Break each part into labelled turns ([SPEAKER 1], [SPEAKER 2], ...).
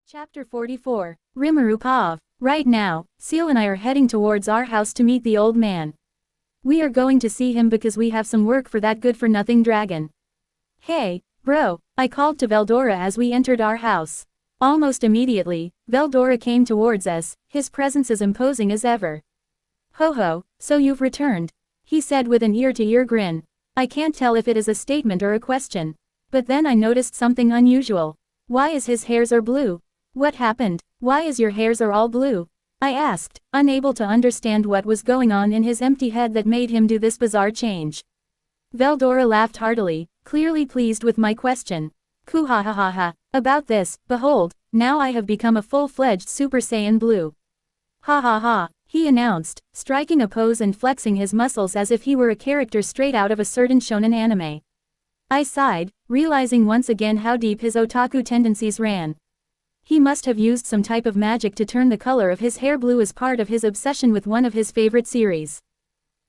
[SPEAKER 1] Chapter 44. Rimuru Pav. Right now, Seal and I are heading towards our house to meet the old man. We are going to see him because we have some work for that good-for-nothing dragon. Hey, bro, I called to Veldora as we entered our house. Almost immediately, Veldora came towards us, his presence as imposing as ever. Ho ho, so you've returned, he said with an ear-to-ear grin. I can't tell if it is a statement or a question. But then I noticed something unusual. Why is his hairs are blue? What happened? Why is your hairs are all blue? I asked, unable to understand what was going on in his empty head that made him do this bizarre change. Veldora laughed heartily, clearly pleased with my question. Kuhahaha. About this, behold, now I have become a full-fledged Super Saiyan Blue. Ha ha ha, he announced, striking a pose and flexing his muscles as if he were a character straight out of a certain shonen anime. I sighed, realizing once again how deep his otaku tendencies ran. He must have used some type of magic to turn the color of his hair blue as part of his obsession with one of his favorite series.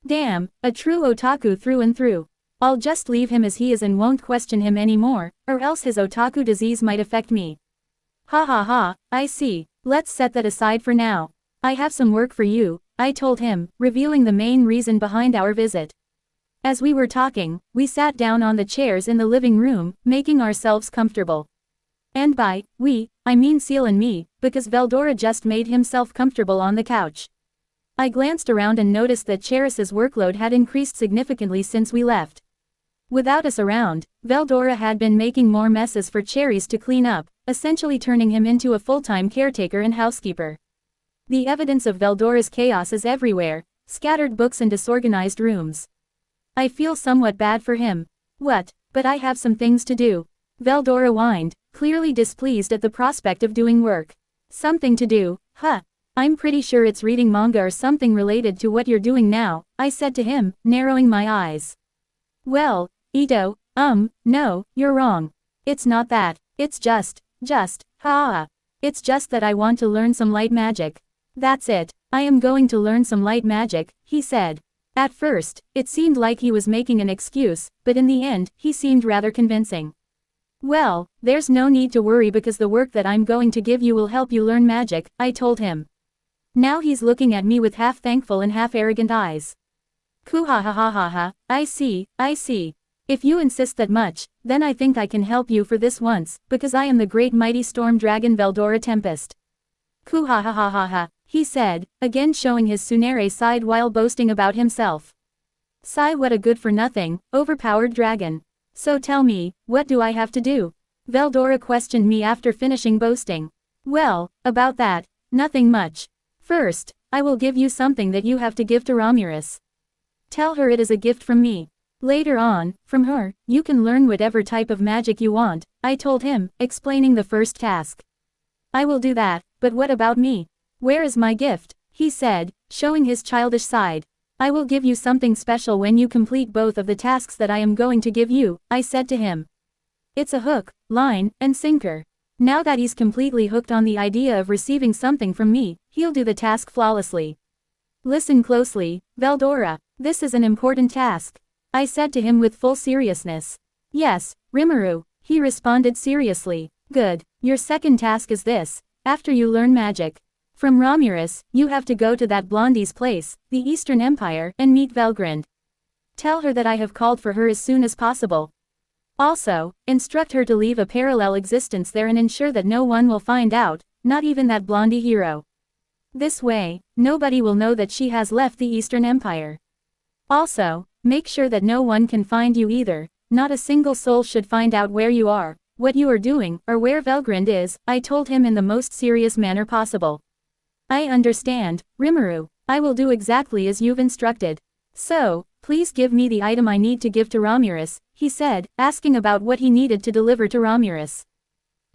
[SPEAKER 1] Damn, a true otaku through and through. I'll just leave him as he is and won't question him anymore, or else his otaku disease might affect me. Ha ha ha, I see, let's set that aside for now. I have some work for you, I told him, revealing the main reason behind our visit. As we were talking, we sat down on the chairs in the living room, making ourselves comfortable. And by we, I mean Seal and me, because Veldora just made himself comfortable on the couch. I glanced around and noticed that Cheris's workload had increased significantly since we left. Without us around, Veldora had been making more messes for Cherries to clean up, essentially turning him into a full-time caretaker and housekeeper. The evidence of Veldora's chaos is everywhere, scattered books and disorganized rooms. I feel somewhat bad for him. What, but I have some things to do. Veldora whined, clearly displeased at the prospect of doing work. Something to do, huh? I'm pretty sure it's reading manga or something related to what you're doing now, I said to him, narrowing my eyes. Well, Ito, no, you're wrong. It's not that, it's just, it's just that I want to learn some light magic. That's it, I am going to learn some light magic, he said. At first, it seemed like he was making an excuse, but in the end, he seemed rather convincing. Well, there's no need to worry because the work that I'm going to give you will help you learn magic, I told him. Now he's looking at me with half thankful and half arrogant eyes. Kuhahahaha, I see. If you insist that much, then I think I can help you for this once, because I am the great mighty storm dragon Veldora Tempest. Kuhahahaha, he said, again showing his Tsunere side while boasting about himself. Sigh, what a good-for-nothing, overpowered dragon. So tell me, what do I have to do? Veldora questioned me after finishing boasting. Well, about that, nothing much. First, I will give you something that you have to give to Romulus. Tell her it is a gift from me. Later on, from her, you can learn whatever type of magic you want, I told him, explaining the first task. I will do that, but what about me? Where is my gift? He said, showing his childish side. I will give you something special when you complete both of the tasks that I am going to give you, I said to him. It's a hook, line, and sinker. Now that he's completely hooked on the idea of receiving something from me, he'll do the task flawlessly. Listen closely, Veldora, this is an important task, I said to him with full seriousness. Yes, Rimuru, he responded seriously. Good, your second task is this, after you learn magic. From Romulus, you have to go to that blondie's place, the Eastern Empire, and meet Velgrind. Tell her that I have called for her as soon as possible. Also, instruct her to leave a parallel existence there and ensure that no one will find out, not even that blondie hero. This way, nobody will know that she has left the Eastern Empire. Also, make sure that no one can find you either, not a single soul should find out where you are, what you are doing, or where Velgrind is, I told him in the most serious manner possible. I understand, Rimuru, I will do exactly as you've instructed. So, please give me the item I need to give to Romulus, he said, asking about what he needed to deliver to Romulus.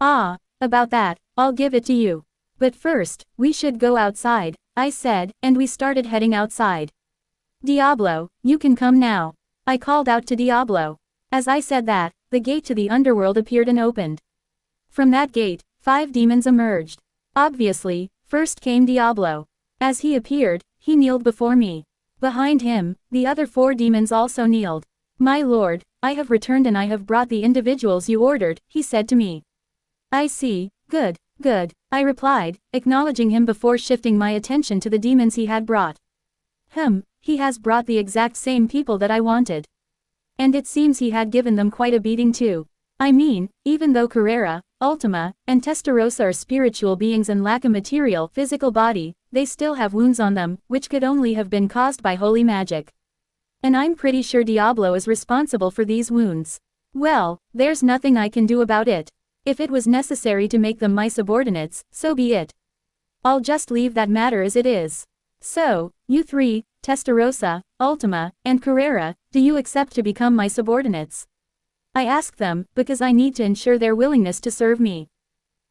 [SPEAKER 1] Ah, about that, I'll give it to you. But first, we should go outside, I said, and we started heading outside. Diablo, you can come now. I called out to Diablo. As I said that, the gate to the underworld appeared and opened. From that gate, 5 demons emerged. Obviously, first came Diablo. As he appeared, he kneeled before me. Behind him, the other 4 demons also kneeled. My lord, I have returned and I have brought the individuals you ordered, he said to me. I see, good, Good, I replied, acknowledging him before shifting my attention to the demons he had brought. He has brought the exact same people that I wanted. And it seems he had given them quite a beating too. I mean, even though Carrera, Ultima, and Testarossa are spiritual beings and lack a material, physical body, they still have wounds on them, which could only have been caused by holy magic. And I'm pretty sure Diablo is responsible for these wounds. Well, there's nothing I can do about it. If it was necessary to make them my subordinates, so be it. I'll just leave that matter as it is. So, you three, Testarossa, Ultima, and Carrera, do you accept to become my subordinates? I ask them, because I need to ensure their willingness to serve me.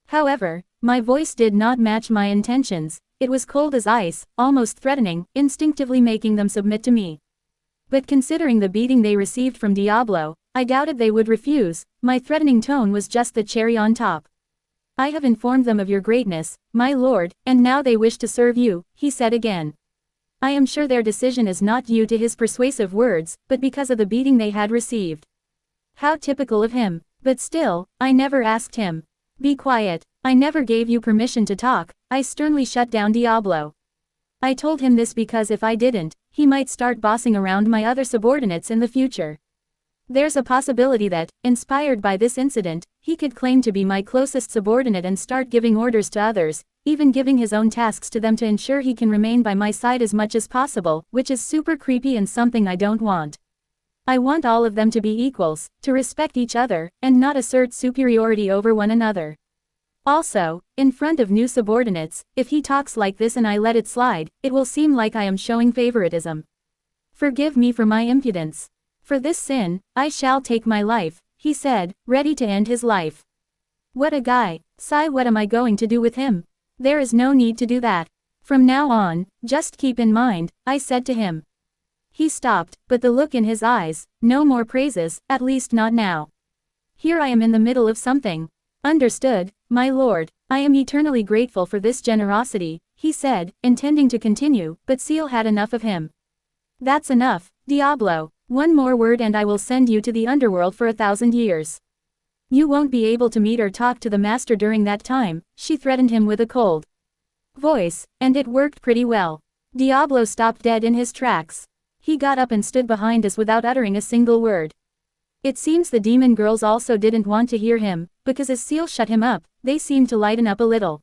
[SPEAKER 1] However, my voice did not match my intentions, it was cold as ice, almost threatening, instinctively making them submit to me. But considering the beating they received from Diablo, I doubted they would refuse. My threatening tone was just the cherry on top. I have informed them of your greatness, my lord, and now they wish to serve you, he said again. I am sure their decision is not due to his persuasive words, but because of the beating they had received. How typical of him, but still, I never asked him. Be quiet, I never gave you permission to talk, I sternly shut down Diablo. I told him this because if I didn't, he might start bossing around my other subordinates in the future. There's a possibility that, inspired by this incident, he could claim to be my closest subordinate and start giving orders to others, even giving his own tasks to them to ensure he can remain by my side as much as possible, which is super creepy and something I don't want. I want all of them to be equals, to respect each other, and not assert superiority over one another. Also, in front of new subordinates, if he talks like this and I let it slide, it will seem like I am showing favoritism. Forgive me for my impudence. For this sin, I shall take my life, he said, ready to end his life. What a guy. Sigh, what am I going to do with him? There is no need to do that. From now on, just keep in mind, I said to him. He stopped, but the look in his eyes, no more praises, at least not now. Here I am in the middle of something. Understood, my lord, I am eternally grateful for this generosity, he said, intending to continue, but Seal had enough of him. That's enough, Diablo, one more word and I will send you to the underworld for 1,000 years. You won't be able to meet or talk to the master during that time, she threatened him with a cold voice, and it worked pretty well. Diablo stopped dead in his tracks. He got up and stood behind us without uttering a single word. It seems the demon girls also didn't want to hear him, because as Seal shut him up, they seemed to lighten up a little.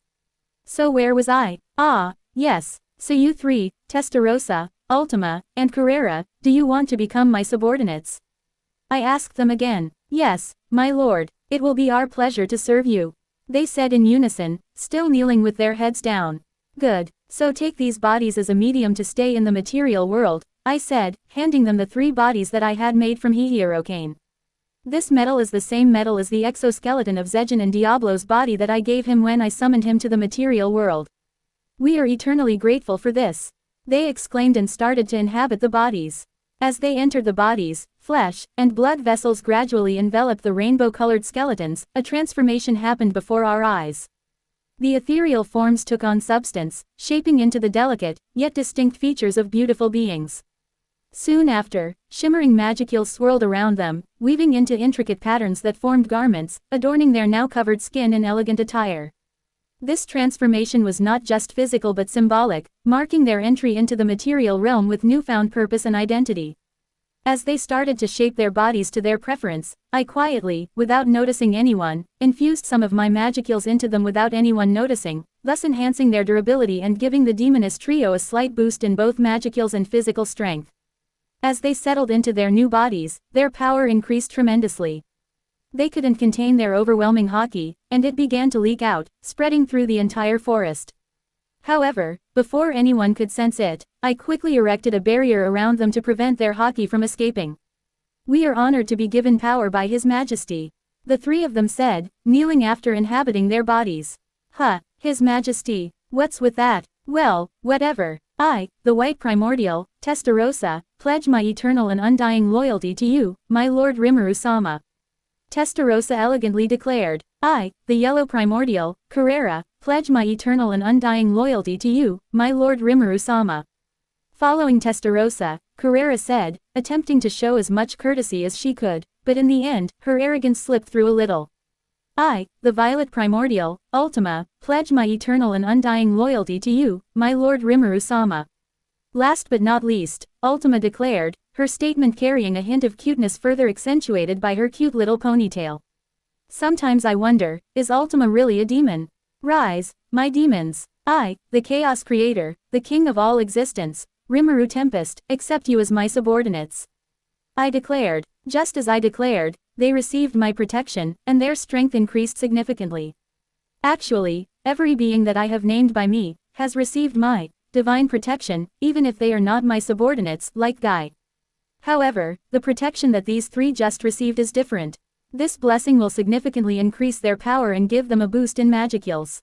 [SPEAKER 1] So where was I? Ah, yes, so you three, Testarossa, Ultima, and Carrera, do you want to become my subordinates? I asked them again. Yes, my lord, it will be our pleasure to serve you. They said in unison, still kneeling with their heads down. Good, so take these bodies as a medium to stay in the material world, I said, handing them the 3 bodies that I had made from Hierocaine. This metal is the same metal as the exoskeleton of Zejin and Diablo's body that I gave him when I summoned him to the material world. We are eternally grateful for this. They exclaimed and started to inhabit the bodies. As they entered the bodies, flesh and blood vessels gradually enveloped the rainbow-colored skeletons, a transformation happened before our eyes. The ethereal forms took on substance, shaping into the delicate, yet distinct features of beautiful beings. Soon after, shimmering magicules swirled around them, weaving into intricate patterns that formed garments, adorning their now covered skin in elegant attire. This transformation was not just physical but symbolic, marking their entry into the material realm with newfound purpose and identity. As they started to shape their bodies to their preference, I quietly, without noticing anyone, infused some of my magicules into them without anyone noticing, thus enhancing their durability and giving the demoness trio a slight boost in both magicules and physical strength. As they settled into their new bodies, their power increased tremendously. They couldn't contain their overwhelming haki, and it began to leak out, spreading through the entire forest. However, before anyone could sense it, I quickly erected a barrier around them to prevent their haki from escaping. We are honored to be given power by His Majesty, the 3 of them said, kneeling after inhabiting their bodies. His Majesty, what's with that? Well, whatever. I, the White Primordial, Testarossa, pledge my eternal and undying loyalty to you, my lord Rimuru-sama. Testarossa elegantly declared. I, the Yellow Primordial, Carrera, pledge my eternal and undying loyalty to you, my lord Rimuru-sama. Following Testarossa, Carrera said, attempting to show as much courtesy as she could, but in the end, her arrogance slipped through a little. I, the Violet Primordial, Ultima, pledge my eternal and undying loyalty to you, my lord Rimuru-sama. Last but not least, Ultima declared, her statement carrying a hint of cuteness further accentuated by her cute little ponytail. Sometimes I wonder, is Ultima really a demon? Rise, my demons. I, the Chaos Creator, the King of all existence, Rimuru Tempest, accept you as my subordinates. I declared. Just as I declared, they received my protection, and their strength increased significantly. Actually, every being that I have named by me, has received my divine protection, even if they are not my subordinates, like Guy. However, the protection that these three just received is different. This blessing will significantly increase their power and give them a boost in magicals.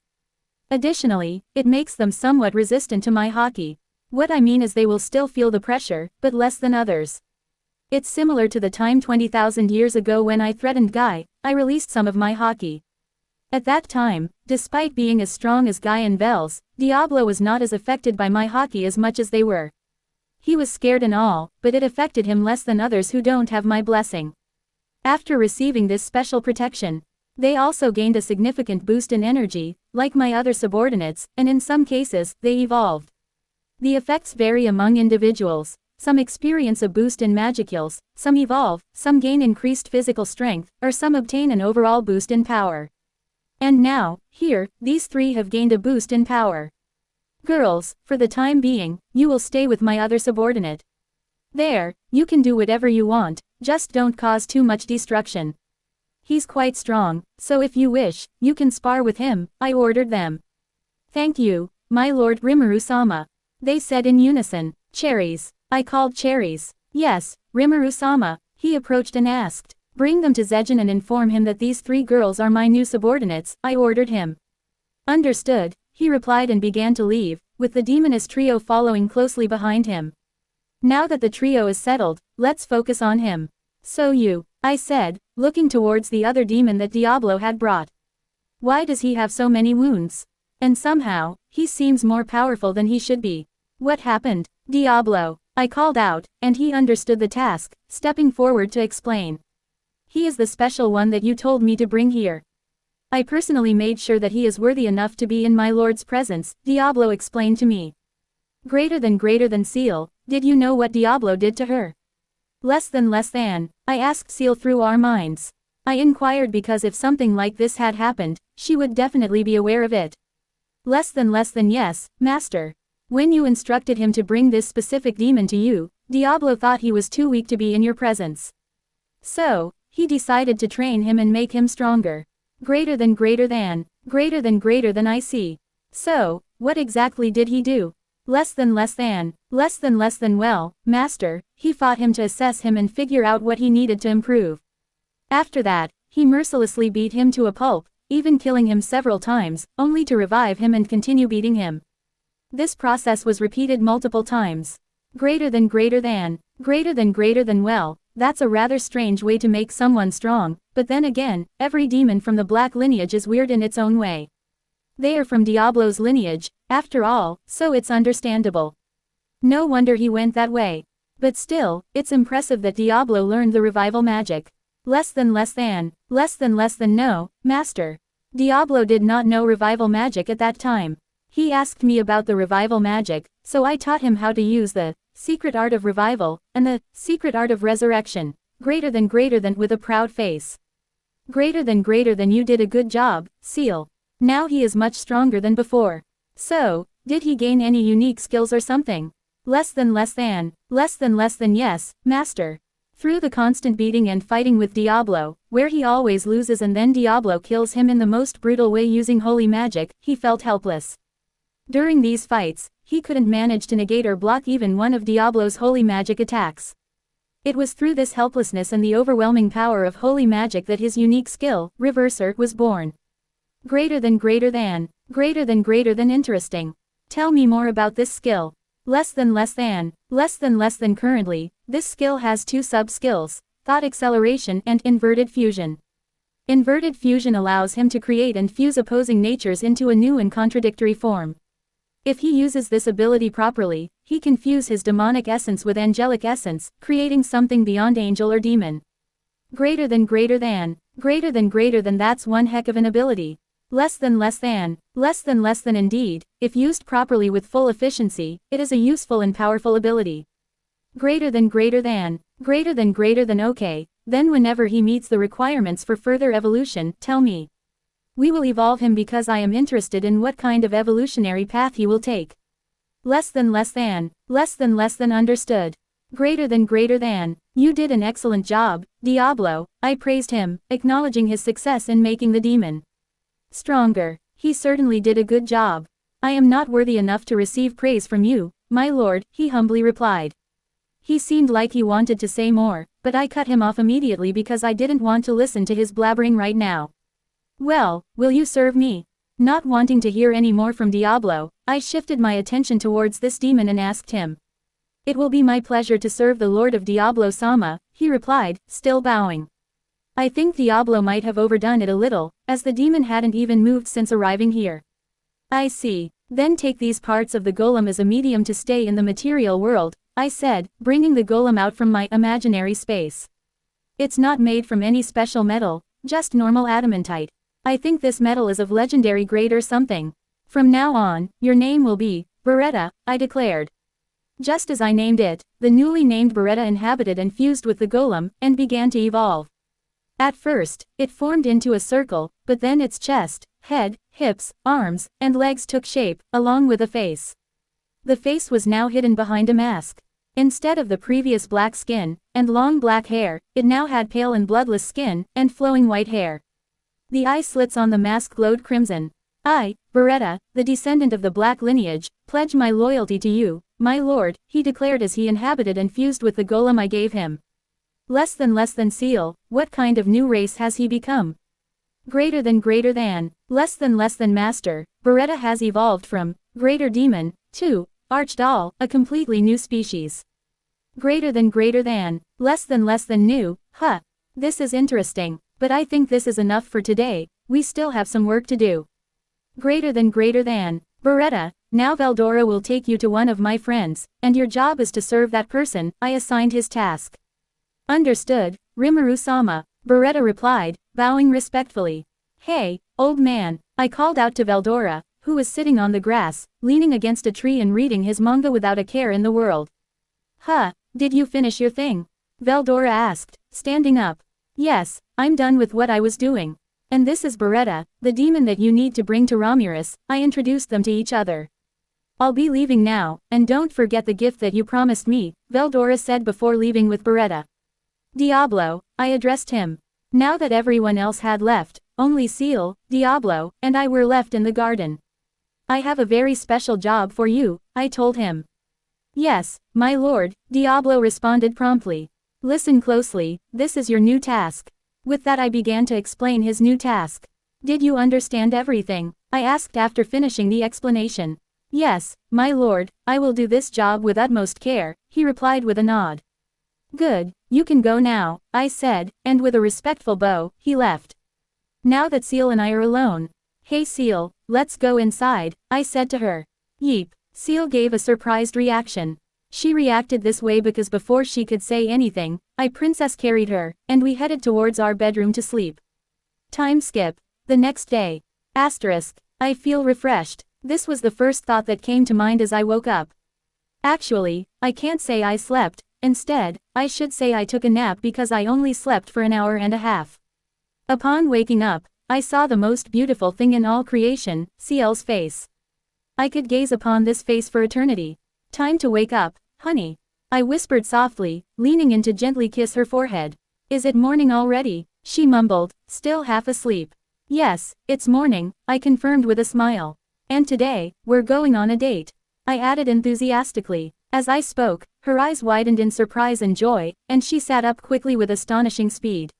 [SPEAKER 1] Additionally, it makes them somewhat resistant to my haki. What I mean is they will still feel the pressure, but less than others. It's similar to the time 20,000 years ago when I threatened Guy, I released some of my haki. At that time, despite being as strong as Guy and Bells, Diablo was not as affected by my haki as much as they were. He was scared and all, but it affected him less than others who don't have my blessing. After receiving this special protection, they also gained a significant boost in energy, like my other subordinates, and in some cases, they evolved. The effects vary among individuals. Some experience a boost in magicals, some evolve, some gain increased physical strength, or some obtain an overall boost in power. And now, here, these three have gained a boost in power. Girls, for the time being, you will stay with my other subordinate. There, you can do whatever you want, just don't cause too much destruction. He's quite strong, so if you wish, you can spar with him, I ordered them. Thank you, my lord Rimuru-sama. They said in unison. Cherries. I called cherries. Yes, Rimuru-sama, he approached and asked. Bring them to Zejin and inform him that these three girls are my new subordinates, I ordered him. Understood, he replied and began to leave, with the demoness trio following closely behind him. Now that the trio is settled, let's focus on him. So you, I said, looking towards the other demon that Diablo had brought. Why does he have so many wounds? And somehow, he seems more powerful than he should be. What happened? Diablo, I called out, and he understood the task, stepping forward to explain. He is the special one that you told me to bring here. I personally made sure that he is worthy enough to be in my lord's presence, Diablo explained to me. Greater than Seal, did you know what Diablo did to her? Less than, I asked Seal through our minds. I inquired because if something like this had happened, she would definitely be aware of it. Less than, yes, master. When you instructed him to bring this specific demon to you, Diablo thought he was too weak to be in your presence. So, he decided to train him and make him stronger. Greater than I see. So, what exactly did he do? Less than, well, master, he fought him to assess him and figure out what he needed to improve. After that, he mercilessly beat him to a pulp, even killing him several times, only to revive him and continue beating him. This process was repeated multiple times. Greater than, well, that's a rather strange way to make someone strong, but then again, every demon from the black lineage is weird in its own way. They are from Diablo's lineage, after all, so it's understandable. No wonder he went that way. But still, it's impressive that Diablo learned the revival magic. Less than, no, master. Diablo did not know revival magic at that time. He asked me about the revival magic, so I taught him how to use the secret art of revival, and the secret art of resurrection. Greater than with a proud face. Greater than you did a good job, Seal. Now he is much stronger than before. So, did he gain any unique skills or something? Less than, yes, master. Through the constant beating and fighting with Diablo, where he always loses and then Diablo kills him in the most brutal way using holy magic, he felt helpless. During these fights, he couldn't manage to negate or block even one of Diablo's holy magic attacks. It was through this helplessness and the overwhelming power of holy magic that his unique skill, Reverser, was born. Greater than interesting. Tell me more about this skill. Less than currently, this skill has two sub-skills, Thought Acceleration and Inverted Fusion. Inverted Fusion allows him to create and fuse opposing natures into a new and contradictory form. If he uses this ability properly, he can fuse his demonic essence with angelic essence, creating something beyond angel or demon. Greater than that's one heck of an ability. Less than indeed, if used properly with full efficiency, it is a useful and powerful ability. Greater than okay, then whenever he meets the requirements for further evolution, tell me. We will evolve him because I am interested in what kind of evolutionary path he will take. Less than understood. Greater than, you did an excellent job, Diablo, I praised him, acknowledging his success in making the demon stronger. He certainly did a good job. I am not worthy enough to receive praise from you, my lord, he humbly replied. He seemed like he wanted to say more, but I cut him off immediately because I didn't want to listen to his blabbering right now. Well, will you serve me? Not wanting to hear any more from Diablo, I shifted my attention towards this demon and asked him. It will be my pleasure to serve the Lord of Diablo-sama, he replied, still bowing. I think Diablo might have overdone it a little, as the demon hadn't even moved since arriving here. I see. Then take these parts of the golem as a medium to stay in the material world, I said, bringing the golem out from my imaginary space. It's not made from any special metal, just normal adamantite. I think this metal is of legendary grade or something. From now on, your name will be Beretta, I declared. Just as I named it, the newly named Beretta inhabited and fused with the golem, and began to evolve. At first, it formed into a circle, but then its chest, head, hips, arms, and legs took shape, along with a face. The face was now hidden behind a mask. Instead of the previous black skin, and long black hair, it now had pale and bloodless skin, and flowing white hair. The eye slits on the mask glowed crimson. I, Beretta, the descendant of the black lineage, pledge my loyalty to you, my lord, he declared as he inhabited and fused with the golem I gave him. Less than seal, what kind of new race has he become? Greater than, less than master, Beretta has evolved from, greater demon, to, archdoll, a completely new species. Greater than, less than new, huh. This is interesting, but I think this is enough for today, we still have some work to do. Greater than, Beretta, now Veldora will take you to one of my friends, and your job is to serve that person, I assigned his task. Understood, Rimuru-sama, Beretta replied, bowing respectfully. Hey, old man, I called out to Veldora, who was sitting on the grass, leaning against a tree and reading his manga without a care in the world. Huh, did you finish your thing? Veldora asked, standing up. Yes, I'm done with what I was doing. And this is Beretta, the demon that you need to bring to Romulus, I introduced them to each other. I'll be leaving now, and don't forget the gift that you promised me, Veldora said before leaving with Beretta. Diablo, I addressed him. Now that everyone else had left, only Seal, Diablo, and I were left in the garden. I have a very special job for you, I told him. Yes, my lord, Diablo responded promptly. Listen closely, this is your new task. With that I began to explain his new task. Did you understand everything? I asked after finishing the explanation. Yes, my lord, I will do this job with utmost care, he replied with a nod. Good, you can go now, I said, and with a respectful bow, he left. Now that Seal and I are alone. Hey Seal, let's go inside, I said to her. Yeep, Seal gave a surprised reaction. She reacted this way because before she could say anything, I princess carried her, and we headed towards our bedroom to sleep. Time skip. The next day. Asterisk. I feel refreshed. This was the first thought that came to mind as I woke up. Actually, I can't say I slept, instead, I should say I took a nap because I only slept for an hour and a half. Upon waking up, I saw the most beautiful thing in all creation, Ciel's face. I could gaze upon this face for eternity. Time to wake up, honey. I whispered softly, leaning in to gently kiss her forehead. Is it morning already? She mumbled, still half asleep. Yes, it's morning, I confirmed with a smile. And today, we're going on a date. I added enthusiastically. As I spoke, her eyes widened in surprise and joy, and she sat up quickly with astonishing speed.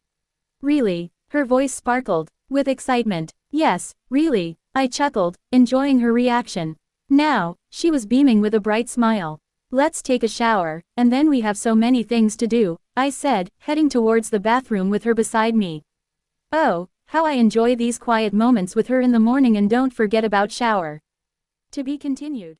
[SPEAKER 1] Really? Her voice sparkled, with excitement. Yes, really, I chuckled, enjoying her reaction. Now, she was beaming with a bright smile. Let's take a shower, and then we have so many things to do, I said, heading towards the bathroom with her beside me. Oh, how I enjoy these quiet moments with her in the morning, and don't forget about shower. To be continued.